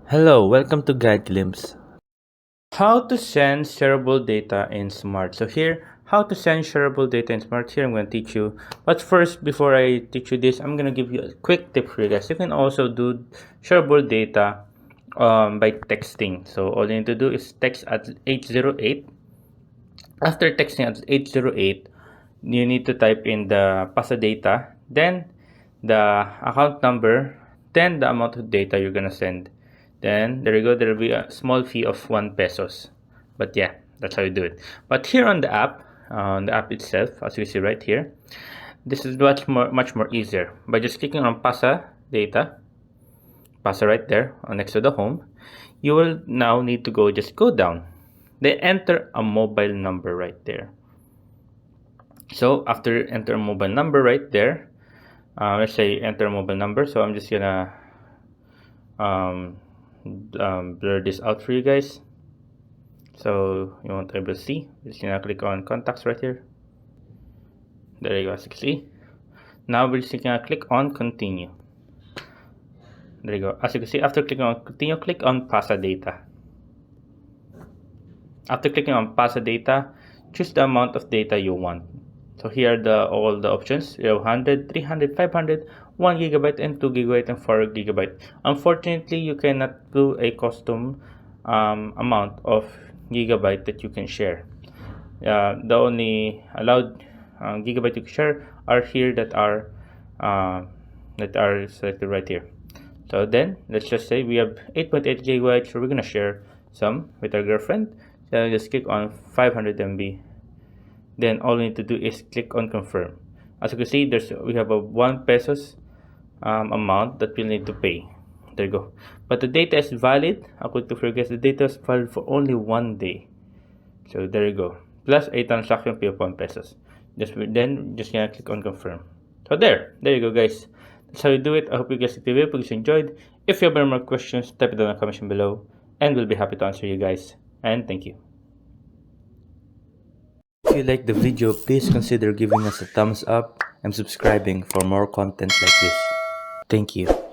Hello, welcome to Guide Glimpse. How to send shareable data in Smart. So here, how to send shareable data in Smart. Here I'm going to teach you. But first, before I teach you this, I'm going to give you a quick tip for you guys. You can also do shareable data by texting. So all you need to do is text at 808. After texting at 808, you need to type in the PasaData, then the account number, then the amount of data you're gonna send. Then there you go, there will be a small fee of 1 pesos. But yeah, that's how you do it. But here on the app itself, as you see right here, this is much more easier. By just clicking on PasaData, Pasa right there next to the home, you will now need to just go down. Then enter a mobile number right there. So after enter a mobile number right there, let's say enter a mobile number. So I'm just gonna blur this out for you guys, so you won't be able to see. Just gonna click on contacts right here. There you go, as you can see. Now we're just gonna click on continue. There you go. As you can see, after clicking on continue, click on PasaData. After clicking on PasaData, choose the amount of data you want. So here are all the options. You have 100, 300, 500, 1 gigabyte, and 2 gigabyte, and 4 gigabyte. Unfortunately, you cannot do a custom amount of gigabyte that you can share. The only allowed gigabyte you can share are here that are selected right here. So then let's just say we have 8.8 gigabytes, so we're gonna share some with our girlfriend. So just click on 500 MB. Then all we need to do is click on confirm. As you can see, we have a 1 pesos amount that we'll need to pay. There you go. But the data is valid. According to guys, the data is valid for only 1 day. So there you go. Plus a transaction fee of 1 pesos. Just gonna click on confirm. So there you go, guys. That's how you do it. I hope you guys liked the video. Please enjoyed. If you have any more questions, type it down in the comment below, and we'll be happy to answer you guys. And thank you. If you like the video, please consider giving us a thumbs up and subscribing for more content like this. Thank you.